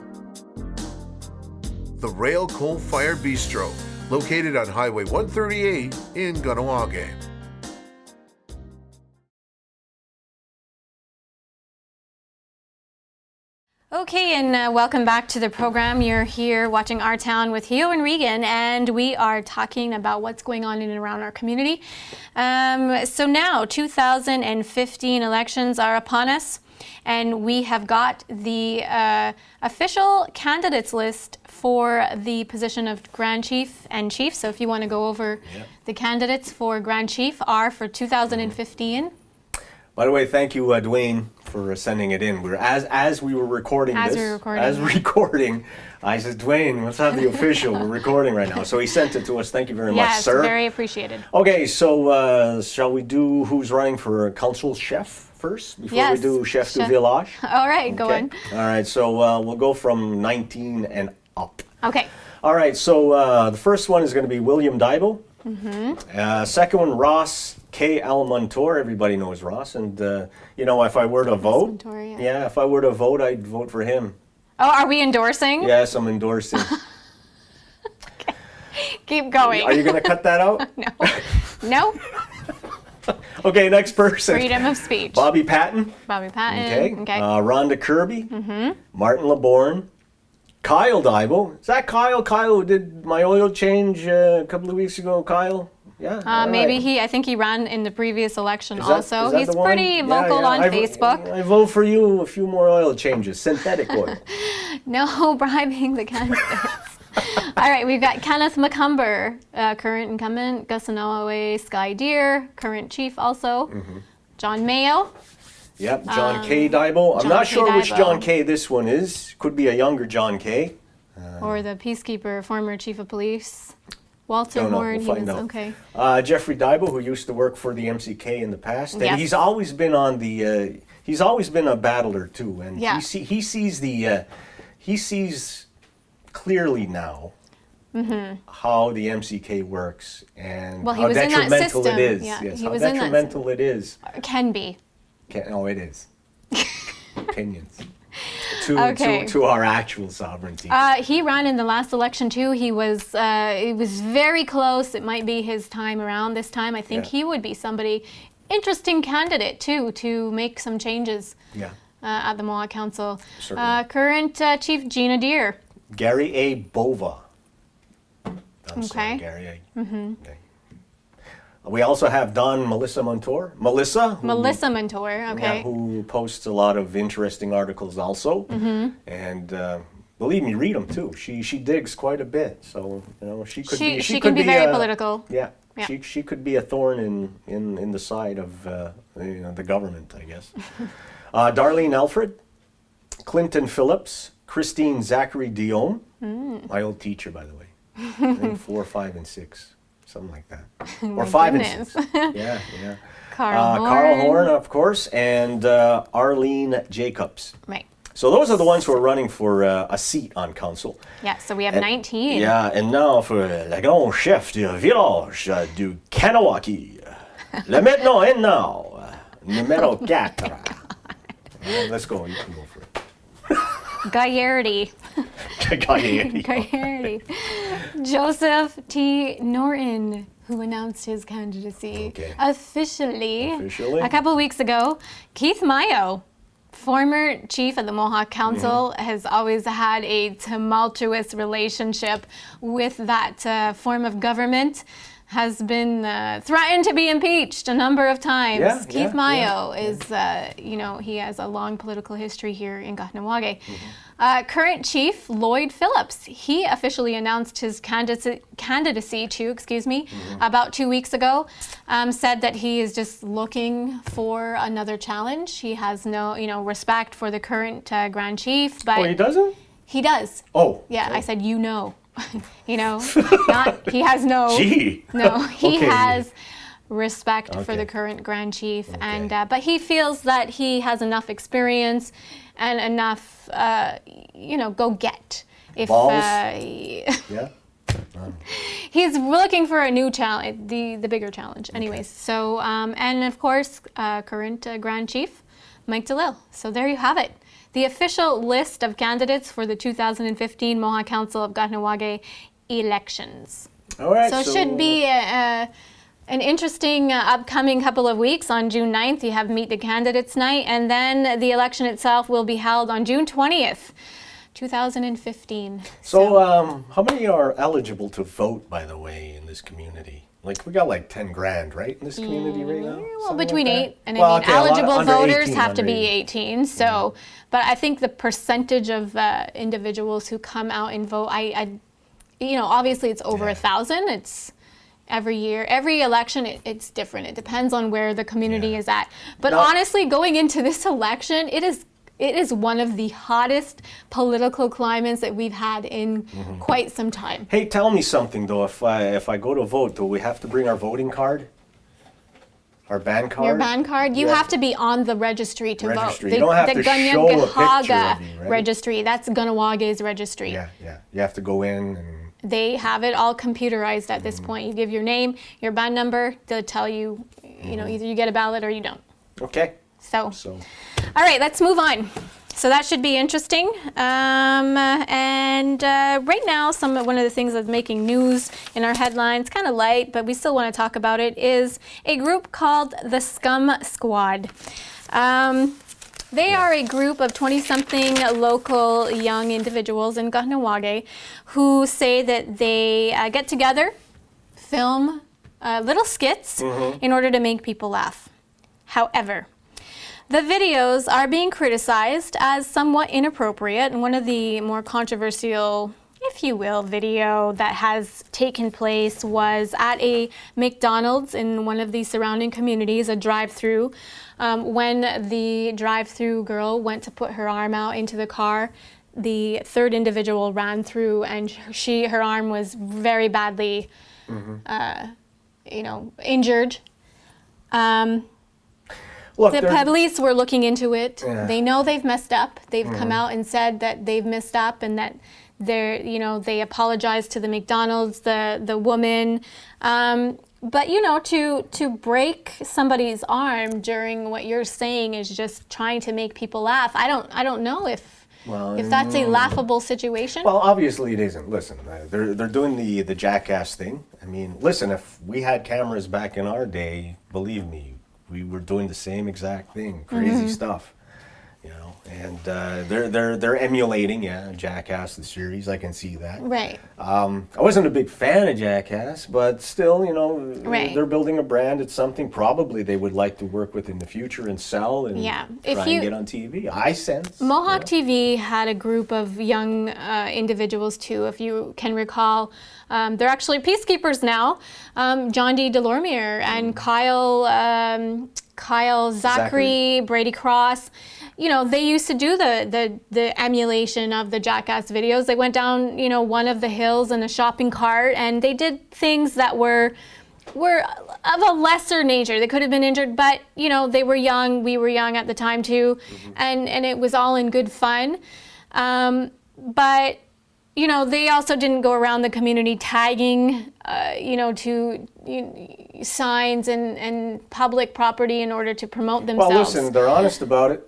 The Rail Coal Fire Bistro, located on Highway 138 in Kahnawake. Okay, and welcome back to the program. You're here watching Our Town with Hio and Regan, and we are talking about what's going on in and around our community. So now, 2015 elections are upon us, and we have got the official candidates list for the position of Grand Chief and Chief. So if you want to go over the candidates for Grand Chief are for 2015. By the way, thank you, Dwayne, for sending it in. As we were recording I said, Dwayne, let's have the official. We're recording right now. So he sent it to us. Thank you very much, sir. Yes, very appreciated. Okay, so shall we do who's running for council chef first before we do chef du village? All right, go on. All right, so we'll go from 19 and up. Okay. All right, so the first one is going to be William Daibo. Second one, Ross K. Almontour. Everybody knows Ross. And, you know, if I were to vote, if I were to vote, I'd vote for him. Oh, are we endorsing? Yes, I'm endorsing. Okay. Keep going. Are you going to cut that out? No. No. Okay, next person. Freedom of speech. Bobby Patton. Bobby Patton. Okay. Rhonda Kirby. Martin LeBourne. Kyle Daibo. Is that Kyle? Kyle who did my oil change a couple of weeks ago, Kyle? Yeah. Maybe I think he ran in the previous election also. He's pretty vocal on Facebook. I vote for you, a few more oil changes, synthetic oil. No bribing the candidates. All right, we've got Kenneth McCumber, current incumbent, Gusanoawe Sky Deer, current chief also. John Mayo. Yep, John K. Daibo. I'm not sure which John K. this one is. Could be a younger John K. Or the peacekeeper, former chief of police. Walter Horn. We'll find out. Okay. Jeffrey Daibo, who used to work for the MCK in the past, and he's always been on the. He's always been a battler too, and he sees clearly now how the MCK works and how detrimental it is. Yes, how detrimental it is. Can be. Oh, it is. Opinions. To our actual sovereignty. He ran in the last election too. It was very close. It might be his time around this time. I think he would be somebody interesting candidate too to make some changes Yeah. at the Mohawk Council. Certainly. Current Chief Gina Deere. Gary A. Bova. I'm sorry, Okay. Gary A. Okay. We also have Don Melissa Montour. Melissa. Melissa Mentor, okay. Yeah, who posts a lot of interesting articles also. And believe me, read them too. She digs quite a bit. So, she could be... She can be very political. Yeah. Yeah. She could be a thorn in the side of the government, I guess. Darlene Alfred, Clinton Phillips, Christine Zachary Dion, my old teacher, by the way. I think 4, 5, and 6, something like that. Or 5 and 6. Yeah. Carl Horn, of course, and Arlene Jacobs. Right. So those are the ones who are running for a seat on council. Yeah, so we have 19. Yeah, and now for le grand chef du village du Kanawaki. Le maintenant et now, numéro 4. Let's go, you can go for it. Guyardi. Guyardi. Joseph T. Norton, who announced his candidacy officially a couple weeks ago. Keith Mayo, former chief of the Mohawk Council, has always had a tumultuous relationship with that form of government. Has been threatened to be impeached a number of times. Keith Mayo is, he has a long political history here in Kahnawake. Current chief Lloyd Phillips, he officially announced his candidacy too, about 2 weeks ago. Said that he is just looking for another challenge. He has no, respect for the current Grand Chief. But he doesn't? He does. Oh. Yeah, I said not he has no. Gee. No, he has respect for the current Grand Chief, and but he feels that he has enough experience and enough, go get. If he's looking for a new challenge, the bigger challenge. Anyways, so and of course, current Grand Chief Mike DeLille. So there you have it. The official list of candidates for the 2015 Mohawk Council of Kahnawake elections. All right. So it should be an interesting upcoming couple of weeks. On June 9th, you have Meet the Candidates Night, and then the election itself will be held on June 20th, 2015. So how many are eligible to vote, by the way, in this community? Like, we got like 10 grand, right, in this community right now? Well, between like 8 and eligible eligible voters have to be 18. So, but I think the percentage of individuals who come out and vote, obviously it's over 1,000. It's every year, every election, it's different. It depends on where the community is at. But honestly, going into this election, it is one of the hottest political climates that we've had in quite some time. Hey, tell me something though. If I go to vote, do we have to bring our voting card? Our band card? Your band card? You have to be on the registry to vote. You don't have to show a picture of you, right? Registry. That's Kanawage's registry. Yeah. You have to go in and... They have it all computerized at this point. You give your name, your band number. They'll tell you, either you get a ballot or you don't. Okay. So. All right, let's move on. So that should be interesting. And right now, one of the things that's making news in our headlines, kind of light, but we still want to talk about it, is a group called the Scum Squad. They are a group of 20-something local young individuals in Kahnawake who say that they get together, film little skits in order to make people laugh. However, the videos are being criticized as somewhat inappropriate, and one of the more controversial, if you will, video that has taken place was at a McDonald's in one of the surrounding communities, a drive-through. When the drive-through girl went to put her arm out into the car, the third individual ran through, and her arm was very badly, injured. Look, the police were looking into it. Yeah. They know they've messed up. They've come out and said that they've messed up and that they apologized to the McDonald's, the woman. But to break somebody's arm during what you're saying is just trying to make people laugh. I don't know if that's a laughable situation. Well, obviously it isn't. Listen, they're doing the jackass thing. I mean, listen, if we had cameras back in our day, believe me, we were doing the same exact thing, crazy stuff, you know. And they're emulating, Jackass the series. I can see that. Right. I wasn't a big fan of Jackass, but still, you know, Right. they're building a brand. It's something probably they would like to work with in the future and sell and try and get on TV. I sense. Mohawk TV had a group of young individuals too, if you can recall. They're actually peacekeepers now. John D. Delormier and Kyle Zachary, Brady Cross. You know, they used to do the emulation of the Jackass videos. They went down, you know, one of the hills in a shopping cart, and they did things that were of a lesser nature. They could have been injured, but, you know, they were young. We were young at the time too, and it was all in good fun. But, you know, they also didn't go around the community tagging, you know, to signs and public property in order to promote themselves. Well, listen, they're honest about it.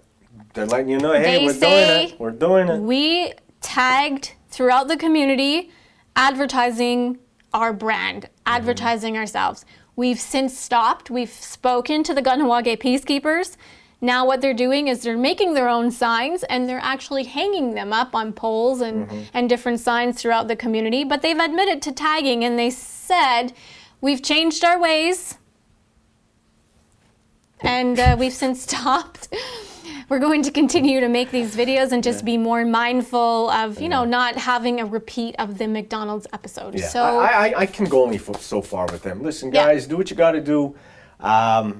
They're letting you know, hey, we're doing it. We're doing it. We tagged throughout the community, advertising our brand, advertising ourselves. We've since stopped. We've spoken to the Kahnawake peacekeepers. Now what they're doing is they're making their own signs, and they're actually hanging them up on poles and different signs throughout the community. But they've admitted to tagging, and they said, we've changed our ways, and we've since stopped. We're going to continue to make these videos and just be more mindful of, you know, not having a repeat of the McDonald's episode. Yeah. So I can go only so far with them. Listen, guys, do what you got to do.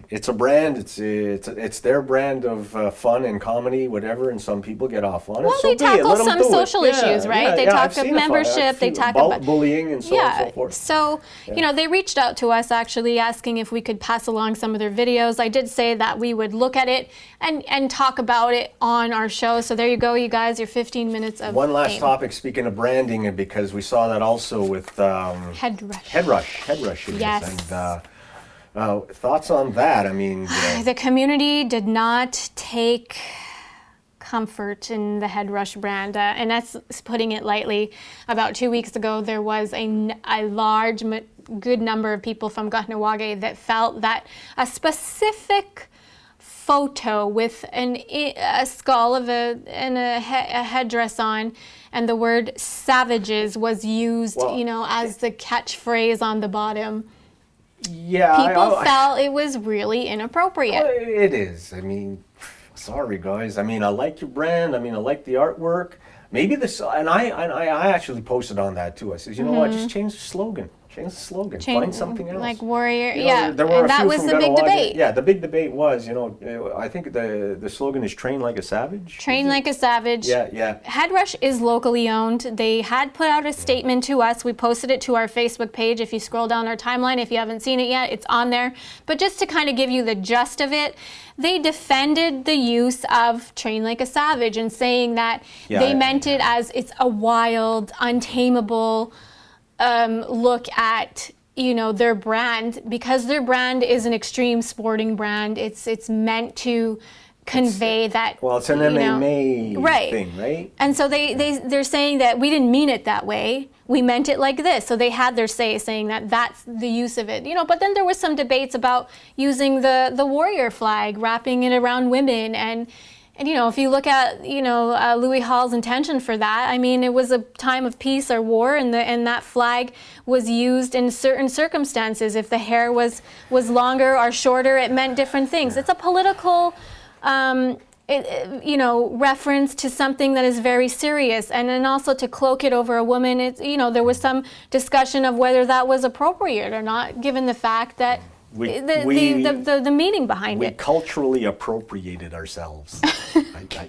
It's a brand. It's their brand of fun and comedy, whatever. And some people get off on it. Well, So they be it. tackle Let 'em some do it. social issues, right? They I've talk of seen a few- membership. They talk about bullying and so on and so forth. So, you know, they reached out to us actually asking if we could pass along some of their videos. I did say that we would look at it and talk about it on our show. So there you go, you guys, your 15 minutes of One last fame. topic, speaking of branding, and because we saw that also with Head rush. Head Rush. It is. Yes. And thoughts on that? I mean, The community did not take comfort in the Head Rush brand, and that's putting it lightly. About 2 weeks ago, there was a large, good number of people from Kahnawake that felt that a specific photo with a skull and a headdress on, and the word "savages" was used, you know, as the catchphrase on the bottom. yeah, People felt it was really inappropriate. It is. I mean, sorry guys. I mean, I like your brand. I mean, I like the artwork. Maybe this, and I actually posted on that too. I said, you know what? Just change the slogan. Find something else. Like warrior, You know, there were and a that few was from the big Kahnawake. debate. Yeah, the big debate was, you know, I think the slogan is "Train like a savage." Train like a savage. Yeah. Head Rush is locally owned. They had put out a statement to us. We posted it to our Facebook page. If you scroll down our timeline, if you haven't seen it yet, it's on there. But just to kind of give you the gist of it, they defended the use of "train like a savage" and saying that they meant it as it's a wild, untamable look at, you know, their brand, because their brand is an extreme sporting brand. It's meant to convey that. Well, it's an MMA thing, right? And so they're saying that we didn't mean it that way. We meant it like this. So they had their say saying that that's the use of it, you know. But then there was some debates about using the warrior flag, wrapping it around women, and you know, if you look at, you know, Louis Hall's intention for that, I mean, it was a time of peace or war, and that flag was used in certain circumstances. If the hair was longer or shorter, it meant different things. It's a political, you know, reference to something that is very serious, and then also to cloak it over a woman. It's, you know, there was some discussion of whether that was appropriate or not, given the fact that the meaning behind it. We culturally appropriated ourselves.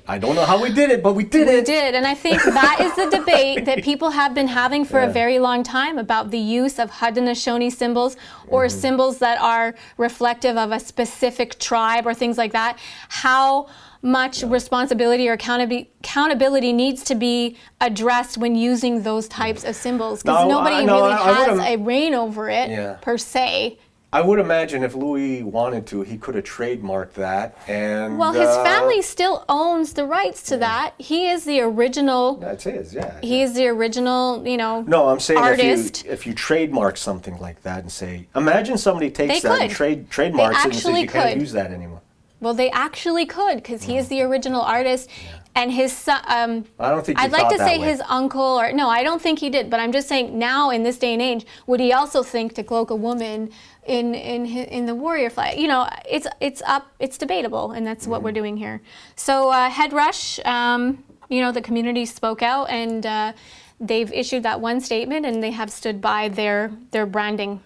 I don't know how we did it, but we did it. We did, and I think that is the debate that people have been having for a very long time about the use of Haudenosaunee symbols or symbols that are reflective of a specific tribe or things like that. How much responsibility or accountability needs to be addressed when using those types of symbols, because nobody really has a reign over it per se. I would imagine if Louis wanted to, he could have trademarked that. And Well, his family still owns the rights to that. He is the original. That's his, yeah. He is the original, you know, No, I'm saying artist. if you trademark something like that and say, imagine somebody takes They that and could. trademarks it and says actually you can't could. use that anymore. Well, they actually could, because he is the original artist, and his son. I don't think. I'd like to say way. his uncle, or no, I don't think he did. But I'm just saying now, in this day and age, would he also think to cloak a woman in the warrior flag? You know, it's debatable, and that's what we're doing here. So Head Rush, you know, the community spoke out, and they've issued that one statement, and they have stood by their branding.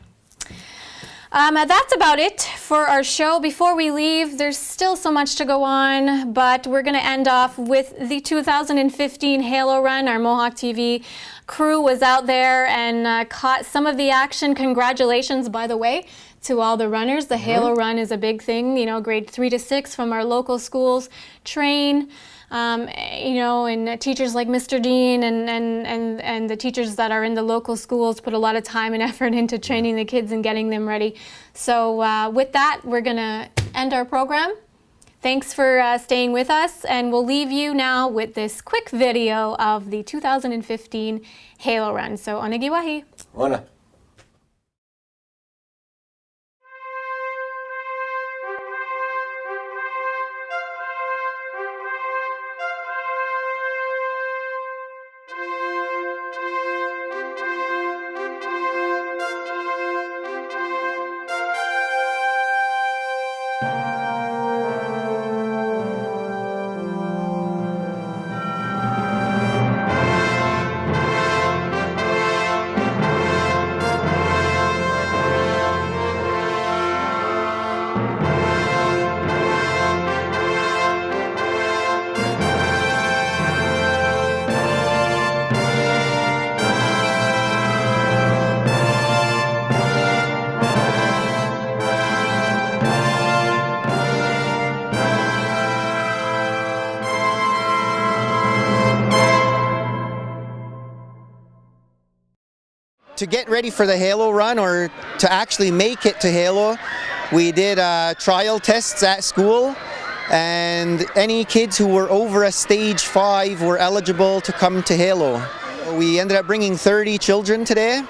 That's about it for our show. Before we leave, there's still so much to go on, but we're going to end off with the 2015 Halo Run. Our Mohawk TV crew was out there and caught some of the action. Congratulations, by the way, to all the runners. The Halo Run is a big thing. You know, grade 3 to 6 from our local schools train. You know, and teachers like Mr. Dean and the teachers that are in the local schools put a lot of time and effort into training the kids and getting them ready. So with that, we're going to end our program. Thanks for staying with us, and we'll leave you now with this quick video of the 2015 Halo Run. So, onagiwahi. Ona. To get ready for the Halo Run, or to actually make it to Halo, we did trial tests at school, and any kids who were over a stage 5 were eligible to come to Halo. We ended up bringing 30 children today,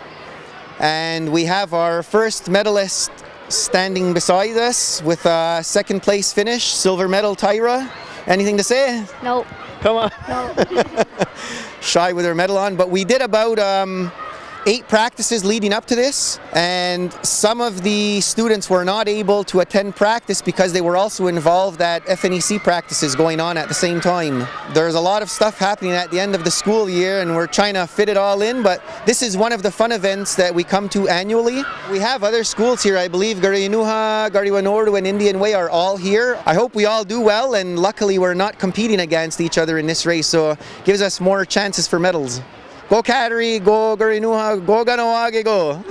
and we have our first medalist standing beside us with a second place finish, silver medal Tyra. Anything to say? Nope. Come on. No. Shy with her medal on, but we did about 8 practices leading up to this, and some of the students were not able to attend practice because they were also involved at FNEC practices going on at the same time. There's a lot of stuff happening at the end of the school year, and we're trying to fit it all in, but this is one of the fun events that we come to annually. We have other schools here. I believe Gariinuha, Gariwanordu, and Indian Way are all here. I hope we all do well, and luckily we're not competing against each other in this race, so it gives us more chances for medals. Go Kateri, go Gariinuha, go Ganawage, go!